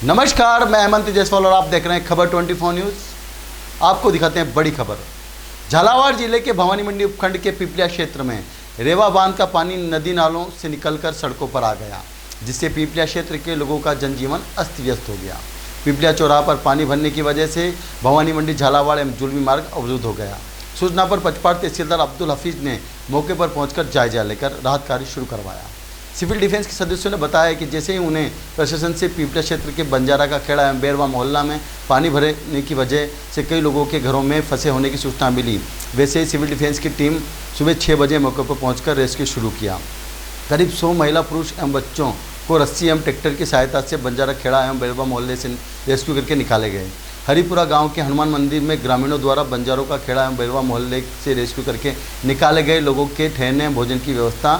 नमस्कार, मैं हेमंत जयसवाल और आप देख रहे हैं खबर 24 न्यूज़। आपको दिखाते हैं बड़ी खबर। झालावाड़ जिले के भवानी मंडी उपखंड के पिपलिया क्षेत्र में रेवा बांध का पानी नदी नालों से निकलकर सड़कों पर आ गया, जिससे पिपलिया क्षेत्र के लोगों का जनजीवन अस्त व्यस्त हो गया। पिपलिया चौराहा पर पानी भरने की वजह से भवानी मंडी झालावाड़ एवं जुलमी मार्ग अवरुद्ध हो गया। सूचना पर पचपाड़ तहसीलदार अब्दुल हफीज ने मौके पर पहुंचकर जायजा लेकर राहत कार्य शुरू करवाया। सिविल डिफेंस के सदस्यों ने बताया कि जैसे ही उन्हें प्रशासन से पिपलिया क्षेत्र के बंजारा का खेड़ा एवं बेरवा मोहल्ला में पानी भरने की वजह से कई लोगों के घरों में फंसे होने की सूचना मिली, वैसे ही सिविल डिफेंस की टीम सुबह 6 बजे मौके पर पहुंचकर रेस्क्यू शुरू किया। करीब 100 महिला, पुरुष एवं बच्चों को रस्सी एवं ट्रैक्टर की सहायता से बंजारा खेड़ा एवं बेरवा मोहल्ले से रेस्क्यू करके निकाले गए। हरिपुरा गांव के हनुमान मंदिर में ग्रामीणों द्वारा बंजारों का खेड़ा एवं बेरवा मोहल्ले से रेस्क्यू करके निकाले गए लोगों के ठहरने भोजन की व्यवस्था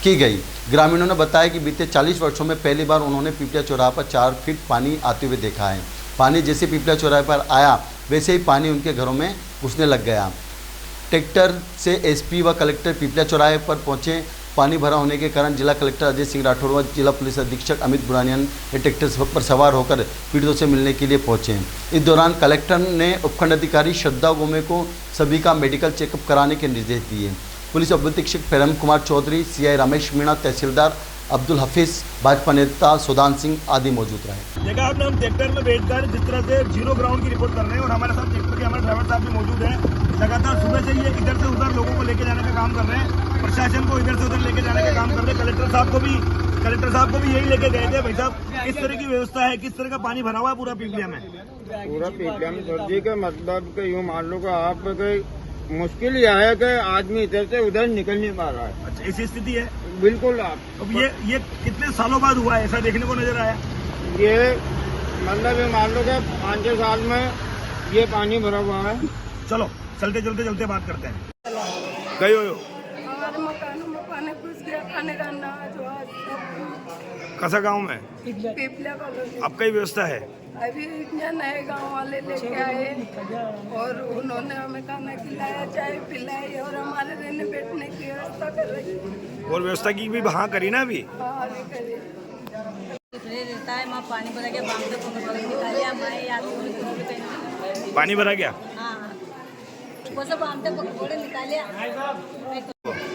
की गई। ग्रामीणों ने बताया कि बीते 40 वर्षों में पहली बार उन्होंने पिपलिया चौराहा पर 4 फीट पानी आते हुए देखा है। पानी जैसे पिपलिया चौराहे पर आया वैसे ही पानी उनके घरों में घुसने लग गया। ट्रैक्टर से एसपी व कलेक्टर पिपलिया चौराहे पर पहुंचे। पानी भरा होने के कारण जिला कलेक्टर अजय सिंह राठौड़ व जिला पुलिस अधीक्षक अमित बुरानियन ने ट्रैक्टर पर सवार होकर पीड़ितों से मिलने के लिए पहुंचे। इस दौरान कलेक्टर ने उपखंड अधिकारी श्रद्धा गोमे को सभी का मेडिकल चेकअप कराने के निर्देश दिए। पुलिस उप अधीक्षक प्रेम कुमार चौधरी, सीआई रमेश मीणा, तहसीलदार अब्दुल हफीज, भाजपा नेता सुदान सिंह आदि मौजूद रहे। देखा आपने, हम ट्रैक्टर में बैठकर जिस तरह से जीरो ग्राउंड की रिपोर्ट कर रहे हैं और हमारे साथ ट्रैक्टर के हमारे ड्राइवर साहब भी मौजूद हैं। लगातार सुबह से ये इधर से उधर लोगों को लेके जाने का काम कर रहे हैं, प्रशासन को इधर से उधर लेके जाने का काम कर रहे हैं। कलेक्टर साहब को भी यही लेके गए थे। भाई साहब, किस तरह की व्यवस्था है, किस तरह का पानी भरा हुआ है पूरा पिपलिया में? पूरा पिपलिया में सर जी का मतलब कि यूँ मान लो कि आप मुश्किल यह है कि आदमी इधर से उधर निकल नहीं पा रहा है। अच्छा, ऐसी स्थिति है बिल्कुल। आप अब ये कितने सालों बाद हुआ है, ऐसा देखने को नजर आया? ये मतलब ये मान लो कि 5-6 साल में ये पानी भरा हुआ है। चलो चलते बात करते हैं। गए हो हमारे मकानों में पानी घुस गया, खाने का अनाज कसा गाँव में पिपलिया कॉलोनी। अब कई व्यवस्था है? अभी इतने नए गांव वाले लेके आए और उन्होंने हमें खाना खिलाया, चाय पिलाई और हमारे रहने बैठने की व्यवस्था कर रही है। और व्यवस्था की भी वहाँ करी ना अभी? हाँ, अभी करिए। रहता है वहाँ पानी भरा गया, बांध को निकालिया मैं याद पानी भरा गया। हाँ, वो सब बांधते पकड़े निकालिया।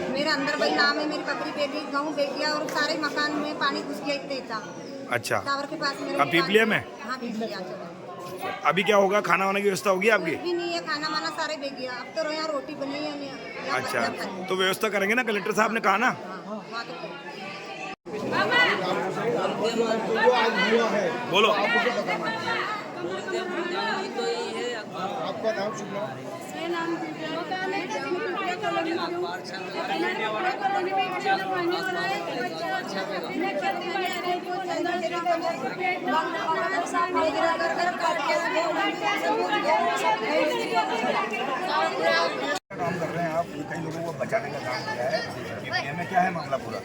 मेरा अंदर भाई नाम है, मेरी बकरी बेटी गाँव बेटिया और सारे मकान में पानी घुस गया इतने था। अच्छा, टावर के पास मेरे अब पिपलिया में? हाँ, पिपलिया। चलो अभी क्या होगा, खाना वाना की व्यवस्था होगी आपकी? भी नहीं है, खाना वाना सारे बह गया। अब तो यहाँ रोटी बनी है नहीं। अच्छा, तो व्यवस्था करेंगे ना, कलेक्टर साहब ने कहा ना। बोलो। आपका नाम काम कर रहे हैं आप, कई लोगों को बचाने का काम किया है। पिपलिया में क्या है मामला पूरा?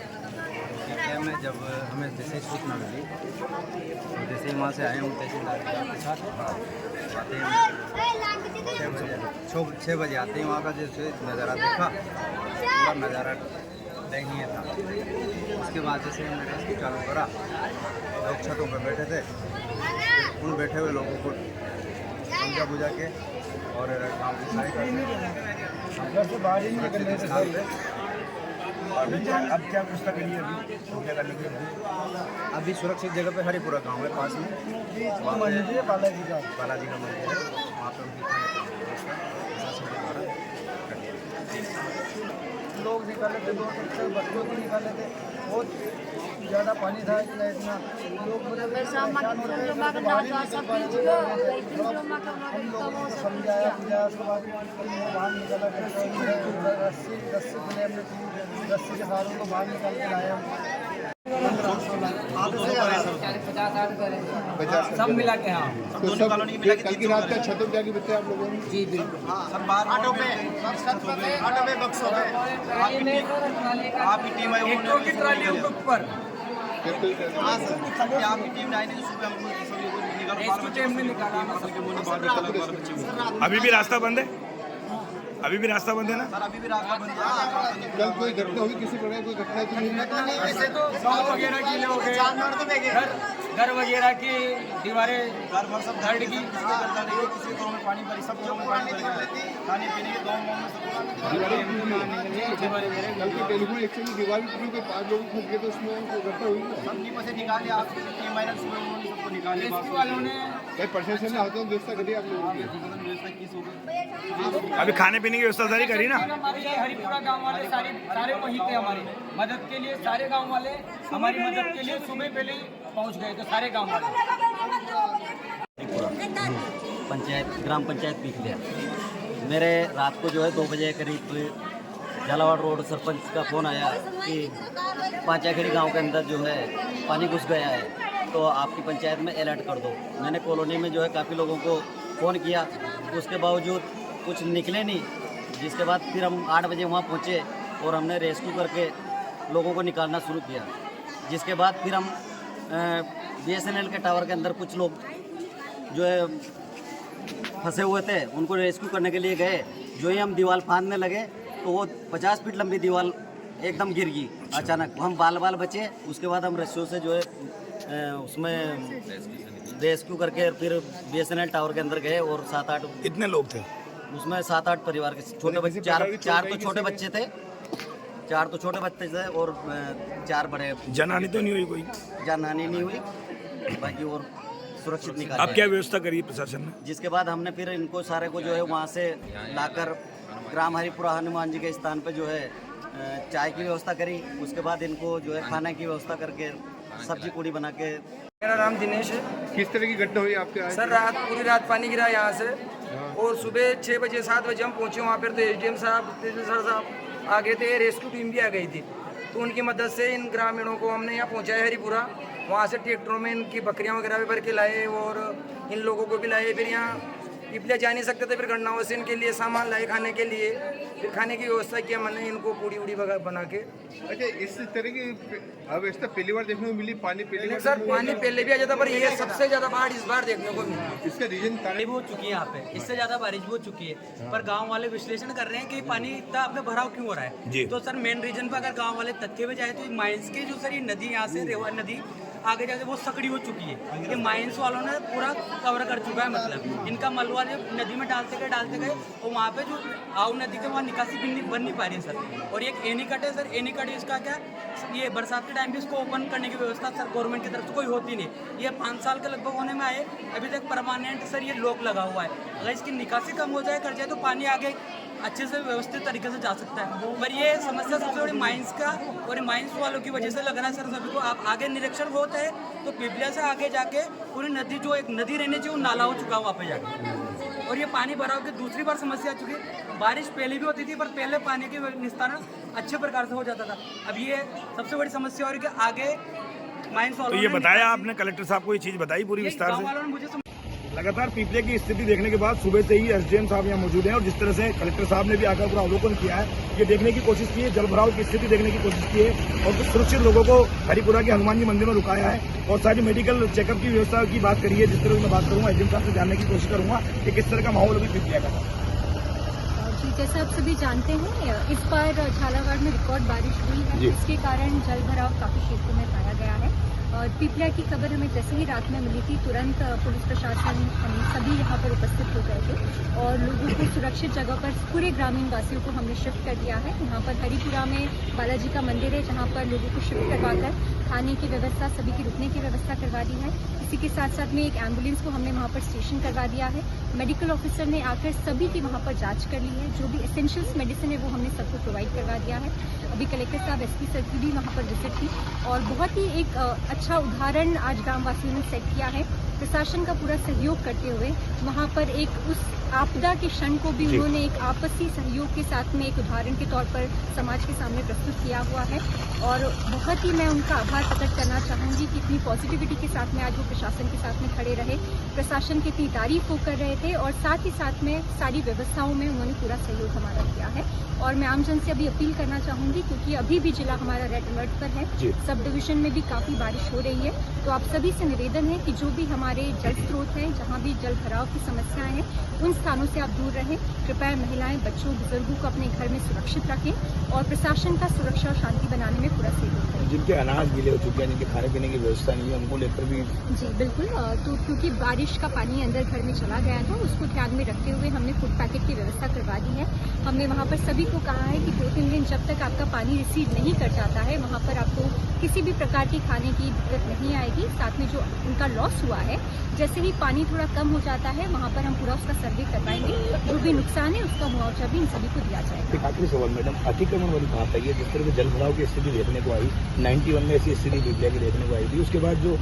पिपलिया में जब हमें जैसे सूचना मिली तो जैसे ही वहाँ से आए हम तहसीलदार के साथ आते हैं 6 बजे आते हैं। वहाँ का जैसे नज़ारा देखा, पूरा नज़ारा दयनीय था। उसके बाद जैसे हमने रेस्क्यू चालू करा, लोग छतों पर बैठे थे, उन बैठे हुए लोगों को समझा बुझा के और गाँव की सहायता बाहर ही निकलने से अब क्या व्यवस्था करिए अभी सुरक्षित जगह पे हरिपुरा गांव है पास में, मंदिर है बालाजी का मंदिर है, वहाँ पर लोग निकाले थे, 2 बच्चे बच्चों को निकाले थे। बहुत ज़्यादा पानी था, इतना लोग समझाया बुझाया। उसके बाद बाहर निकाला, रस्सी खुले हमने रस्सी के सारों को बाहर निकाल के लाया। सब मिला के। हाँ, तो सब कल की रात का छतों क्या की बच्चे आप लोगों ने? जी बिल्कुल। सब बाहर ऑटो पे बक्सों पे आपकी टीम आई की ट्राली ऊपर। हाँ सर, आपकी टीम ने आई नहीं, सुबह हमको टीम ने निकाला। अभी भी रास्ता बंद है? अभी भी रास्ता बंद है ना? सर अभी भी रास्ता बंद है। कल कोई घटना हुई, किसी प्रकार कोई घटना तो नहीं? ऐसे तो गाँव वगैरह की लोग घर वगैरह की दीवारें घर सब धड़ की, किसी गाँव में पानी भरी, सब गाँव में पानी भरी, खाने पीने के गाँव में कल की टेलीफोन एक्शन की दीवार टूटी, कोई 5 लोग फंस गए, तो उसमें कोई घटना हुई? सब नीचे से निकाले, आप 3 महीने सबको निकाले वालों ने। प्रशासन ने हाथों व्यवस्था करी आप लोगों की? अभी खाने पीने की व्यवस्था सारी करी ना? हमारे हरिपुरा गांव वाले सारे वहीं थे, हमारी मदद के लिए सारे गांव वाले हमारी मदद के लिए सुबह पहले ही पहुंच गए थे, सारे गांव वाले। ग्राम पंचायत पिपलिया। मेरे रात को जो है 2 बजे करीब झालावाड़ रोड सरपंच का फ़ोन आया कि पांचाखेड़ी गांव के अंदर जो है पानी घुस गया है, तो आपकी पंचायत में अलर्ट कर दो। मैंने कॉलोनी में जो है काफ़ी लोगों को फ़ोन किया, उसके बावजूद कुछ निकले नहीं। जिसके बाद फिर हम 8 बजे वहाँ पहुँचे और हमने रेस्क्यू करके लोगों को निकालना शुरू किया। जिसके बाद फिर हम BSNL के टावर के अंदर कुछ लोग जो है फंसे हुए थे, उनको रेस्क्यू करने के लिए गए। जो ही हम दीवार फांदने लगे तो वो 50 फीट लंबी दीवार एकदम गिर गई अचानक। हम बाल बचे। उसके बाद हम रस्सियों से जो है उसमें रेस्क्यू करके फिर BSNL टावर के अंदर गए और 7-8 कितने लोग थे उसमें? 7-8 परिवार के छोटे बच्चे, चार तो छोटे बच्चे थे, 4 तो छोटे बच्चे थे और 4 बड़े। जनहानि तो नहीं हुई कोई? जानहानि नहीं हुई, बाकी और सुरक्षित निकाला। अब क्या व्यवस्था करी है प्रशासन ने? जिसके बाद हमने फिर इनको सारे को जो है वहाँ से लाकर ग्राम हरिपुरा हनुमान जी के स्थान पे जो है चाय की व्यवस्था करी। उसके बाद इनको जो है खाने की व्यवस्था करके सब्जी पूड़ी बना के। मेरा नाम दिनेश है। किस तरह की घटना हुई आपके यहाँ? सर पूरी रात पानी गिरा यहाँ से और सुबह 6 बजे 7 बजे हम पहुँचे वहाँ पर, तो SDM साहब आ गए थे, रेस्क्यू टीम भी आ गई थी। तो उनकी मदद से इन ग्रामीणों को हमने यहाँ पहुँचाया हरिपुरा। वहाँ से ट्रैक्टरों में इनकी बकरियाँ वगैरह भी भर के लाए और इन लोगों को भी लाए। फिर यहाँ पिपलिया जा नहीं सकते थे, फिर गन्नाओं से इनके लिए सामान लाए खाने के लिए। फिर खाने की व्यवस्था किया मैंने, इनको पूड़ी उड़ी बना के। अच्छा, इस तरह की अव्यवस्था पहली बार देखने को मिली? पानी पहले सर पानी पहले भी आ जाता, पर ये सबसे ज़्यादा बाढ़ इस बार देखने को मिली। इसका रीजन बारिश हो चुकी है यहाँ पे, इससे ज्यादा बारिश हो चुकी है, पर गांव वाले विश्लेषण कर रहे हैं कि पानी इतना अपने भराव क्यों हो रहा है। तो सर मेन रीजन पर अगर गांव वाले तथ्य में जाए तो माइंस के जो सर ये नदी यहाँ से रेवा नदी आगे जाके वो सकड़ी हो चुकी है। ये माइंस वालों ने पूरा कवर कर चुका है, मतलब इनका मलबा जो नदी में डालते गए और वहाँ पे जो आऊ नदी के वहाँ निकासी बन नहीं पा रही है सर। और एक एनीकट है सर, एनीकट इसका क्या, ये बरसात के टाइम भी इसको ओपन करने की व्यवस्था सर गवर्नमेंट की तरफ से कोई होती नहीं। ये 5 साल के लगभग होने में आए, अभी तक परमानेंट सर ये लॉक लगा हुआ है। अगर इसकी निकासी कम हो जाए कर जाए तो पानी आगे अच्छे से व्यवस्थित तरीके से जा सकता है। पर ये समस्या सबसे बड़ी माइंस का और माइंस वालों की वजह से लग रहा है सर सभी को। आप आगे निरीक्षण होता है तो पिपलिया से आगे जाके पूरी नदी जो एक नदी रहने चाहिए वो नाला हो चुका है वहाँ पे जाके। और ये पानी भराव की दूसरी बार समस्या आ चुकी है। बारिश पहले भी होती थी पर पहले पानी की निस्तारण अच्छे प्रकार से हो जाता था। अब ये सबसे बड़ी समस्या हो रही है कि आगे माइंस वालों तो ये बताया आपने, कलेक्टर साहब को ये चीज़ बताई पूरी विस्तार से? लगातार पिपलिया की स्थिति देखने के बाद सुबह से ही SDM साहब यहाँ मौजूद हैं और जिस तरह से कलेक्टर साहब ने भी आकर पूरा अवलोकन किया है, ये देखने की कोशिश की है, जल भराव की स्थिति देखने की कोशिश की है और कुछ सुरक्षित लोगों को हरिपुरा के हनुमान जी मंदिर में रुकाया है और सारी मेडिकल चेकअप की व्यवस्था की बात करी है। जिस तरह से मैं बात करूँगा SDM साहब से जानने की कोशिश करूँगा कि किस तरह का माहौल अभी पिपलिया का। जैसा आप सभी जानते हैं, इस बार झालावाड़ में रिकॉर्ड बारिश हुई है, इसके कारण जल भराव काफी क्षेत्रों में पाया गया है। और पिपलिया की खबर हमें जैसे ही रात में मिली थी, तुरंत पुलिस प्रशासन हम सभी यहाँ पर उपस्थित हो गए थे और लोगों को सुरक्षित जगह पर, पूरे ग्रामीण वासियों को हमने शिफ्ट कर दिया है। यहाँ पर हरिपुरा में बालाजी का मंदिर है जहाँ पर लोगों को शिफ्ट करवाकर खाने की व्यवस्था, सभी की रुकने की व्यवस्था करवा दी है। इसी के साथ साथ में एक एम्बुलेंस को हमने वहाँ पर स्टेशन करवा दिया है। मेडिकल ऑफिसर ने आकर सभी की वहाँ पर जांच कर ली है, जो भी एसेंशियल्स मेडिसिन है वो हमने सबको प्रोवाइड करवा दिया है। अभी कलेक्टर साहब SP सर की भी वहाँ पर विजिट की और बहुत ही एक अच्छा उदाहरण आज ग्रामवासियों ने सेट किया है। प्रशासन का पूरा सहयोग करते हुए वहाँ पर एक उस आपदा के क्षण को भी उन्होंने एक आपसी सहयोग के साथ में एक उदाहरण के तौर पर समाज के सामने प्रस्तुत किया हुआ है और बहुत ही मैं उनका आभार प्रकट करना चाहूँगी कि इतनी पॉजिटिविटी के साथ में आज वो प्रशासन के साथ में खड़े रहे, प्रशासन की इतनी तारीफ वो कर रहे थे और साथ ही साथ में सारी व्यवस्थाओं में उन्होंने पूरा सहयोग हमारा किया है। और मैं आमजन से अभी अपील करना चाहूँगी, क्योंकि अभी भी जिला हमारा रेड अलर्ट पर है, सब डिवीजन में भी काफ़ी बारिश हो रही है, तो आप सभी से निवेदन है कि जो भी हमारे हमारे जल स्रोत हैं, जहाँ भी जल भराव की समस्याएं हैं, उन स्थानों से आप दूर रहें। कृपया महिलाएं, बच्चों, बुजुर्गों को अपने घर में सुरक्षित रखें और प्रशासन का सुरक्षा और शांति बनाने में पूरा सहयोग करें। जिनके अनाज गीले हो चुके हैं, जिनके खाने पीने की व्यवस्था नहीं है, उनको लेकर भी जी बिल्कुल। तो क्योंकि बारिश का पानी अंदर घर में चला गया था, उसको ध्यान में रखते हुए हमने फूड पैकेट की व्यवस्था करवा दी है। हमने वहाँ पर सभी को कहा है कि 2-3 दिन जब तक आपका पानी रिसीव नहीं कर जाता है, वहाँ पर आपको किसी भी प्रकार की खाने की दिक्कत नहीं आएगी। साथ में जो उनका लॉस हुआ है, जैसे ही पानी थोड़ा कम हो जाता है, वहाँ पर हम पूरा उसका सर्वे करवाएंगे। जो भी नुकसान है उसका मुआवजा भी इन सभी को दिया जाएगा। एक आखिरी सवाल मैडम, अतिक्रमण वाली बात आई है, जिस तरह से जल भराव की स्थिति देखने को आई, 91 में ऐसी स्थिति पीपलिया की देखने को आई थी, उसके बाद जो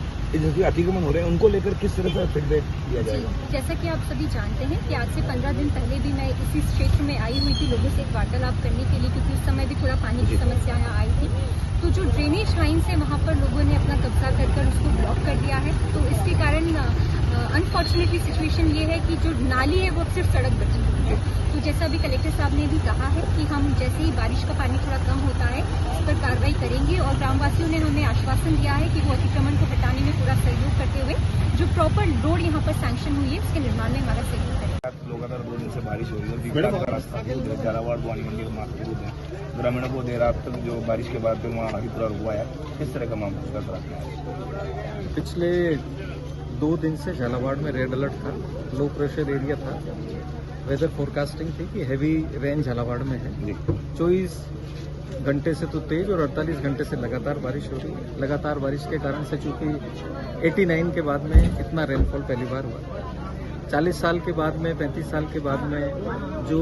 अतिक्रमण हो रहे हैं उनको लेकर किस तरह का फीडबैक दिया जाएगा? जैसा कि आप सभी जानते हैं कि आज से 15 दिन पहले भी मैं इसी क्षेत्र में आई हुई थी लोगों से एक वार्तालाप करने के लिए, क्योंकि उस समय भी थोड़ा पानी की समस्या यहाँ आई थी। तो जो ड्रेनेज लाइन है वहाँ पर लोगों ने अपना कब्जा कर उसको ब्लॉक कर दिया है। तो इसके कारण अनफॉर्चुनेटली सिचुएशन ये है कि जो नाली है वो सिर्फ सड़क बची हुई है। तो जैसा भी कलेक्टर साहब ने भी कहा है कि हम जैसे ही बारिश का पानी थोड़ा कम होता है इस पर कार्रवाई करेंगे, और ग्रामवासियों ने हमें आश्वासन दिया है कि वो अतिक्रमण को हटाने में पूरा सहयोग करते हुए जो प्रॉपर रोड यहाँ पर सैंक्शन हुई है उसके निर्माण में हमारा सहयोग करेंगे। लगातार 2 दिन से बारिश हो रही है, रास्ता झालावाड़ भवानी मंडी का मार्ग अवरुद्ध है। ग्रामीणों को देर रात तक जो बारिश के बाद वहाँ हरिपुरा रुका है, किस तरह का मामला रखना है? पिछले 2 दिन से झालावाड़ में रेड अलर्ट था, लो प्रेशर एरिया था। वेदर फोरकास्टिंग थी कि हैवी रेन झालावाड़ में है। 24 घंटे से तो तेज और 48 घंटे से लगातार बारिश हो रही है। लगातार बारिश के कारण से चूंकि 89 के बाद में इतना रेनफॉल पहली बार हुआ, 40 साल के बाद में, 35 साल के बाद में जो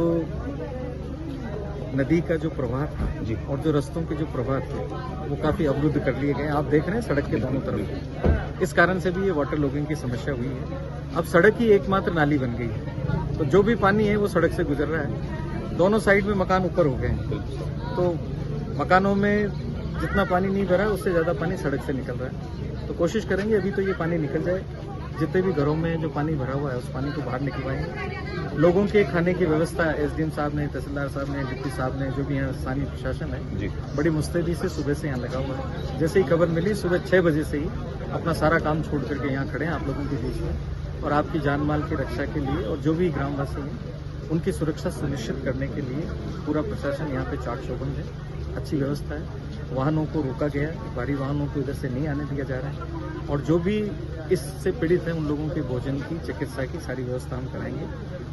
नदी का जो प्रवाह था और जो रास्तों के जो प्रवाह थे वो काफ़ी अवरुद्ध कर लिए गए। आप देख रहे हैं सड़क के दोनों तरफ, इस कारण से भी ये वाटर लॉगिंग की समस्या हुई है। अब सड़क ही एकमात्र नाली बन गई है, तो जो भी पानी है वो सड़क से गुजर रहा है। दोनों साइड में मकान ऊपर हो गए हैं, तो मकानों में जितना पानी नहीं भरा है उससे ज़्यादा पानी सड़क से निकल रहा है। तो कोशिश करेंगे अभी तो ये पानी निकल जाए, जितने भी घरों में जो पानी भरा हुआ है उस पानी को बाहर निकलवाएंगे। लोगों के खाने की व्यवस्था एसडीएम साहब ने, तहसीलदार साहब ने, डिप्टी साहब ने, जो भी यहाँ स्थानीय प्रशासन है, बड़ी मुस्तैदी से सुबह से यहाँ लगा हुआ है। जैसे ही खबर मिली सुबह 6 बजे से ही अपना सारा काम छोड़ करके यहाँ खड़े हैं आप लोगों के बीच में, और आपकी जान माल की रक्षा के लिए और जो भी ग्रामवासी हैं उनकी सुरक्षा सुनिश्चित करने के लिए पूरा प्रशासन यहाँ पे चाक चौबंद है। अच्छी व्यवस्था है, वाहनों को रोका गया है, भारी वाहनों को इधर से नहीं आने दिया जा रहा है, और जो भी इससे पीड़ित हैं उन लोगों के भोजन की, चिकित्सा की सारी व्यवस्था हम कराएंगे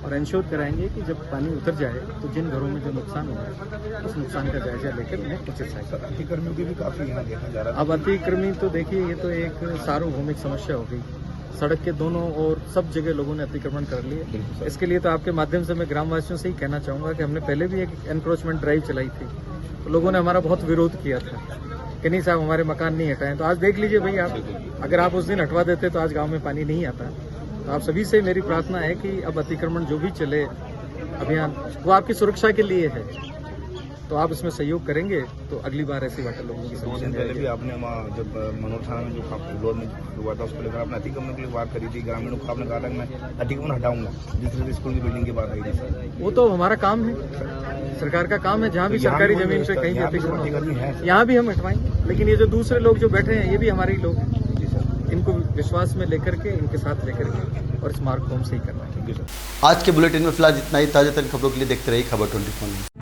और इंश्योर कराएंगे कि जब पानी उतर जाए तो जिन घरों में जो नुकसान हुआ है उस नुकसान का जायजा लेकर उन्हें उचित सहायता। अतिक्रमियों की भी काफी यहाँ देखा जा रहा है। अब अतिक्रमी तो देखिए ये तो एक सार्वभौमिक समस्या हो गई, सड़क के दोनों और सब जगह लोगों ने अतिक्रमण कर लिए। इसके लिए तो आपके माध्यम से मैं ग्रामवासियों से ही कहना चाहूँगा कि हमने पहले भी एक एनक्रोचमेंट ड्राइव चलाई थी, तो लोगों ने हमारा बहुत विरोध किया था कि नहीं साहब हमारे मकान नहीं हटाएं। तो आज देख लीजिए भाई, आप अगर आप उस दिन हटवा देते तो आज गांव में पानी नहीं आता। तो आप सभी से मेरी प्रार्थना है कि अब अतिक्रमण जो भी चले अभियान वो आपकी सुरक्षा के लिए है, तो आप इसमें सहयोग करेंगे तो अगली बार ऐसी वाटर लोगों की समस्या पहले भी आपने वहाँ जब मनोर थाना में जो विरोध में हुआ था उसको लेकर आपने अतिक्रमण की बात करी थी, ग्रामीणों को आपने कहा था कि मैं अतिक्रमण हटाऊंगा, दूसरे स्कूल की बिल्डिंग की बात आई थी। वो तो हमारा काम है, सरकार का काम है, जहाँ भी सरकारी जमीन पे कहीं भी अतिक्रमण यहाँ भी हम हटवाएंगे। लेकिन ये जो दूसरे लोग जो बैठे हैं ये भी हमारे ही लोग हैं, इनको विश्वास में लेकर के, इनके साथ लेकर के और इस मार्ग को हम सही करना है। आज के बुलेटिन में फिलहाल इतना ही। ताजा तरीन खबरों के लिए देखते रहिए खबर 24।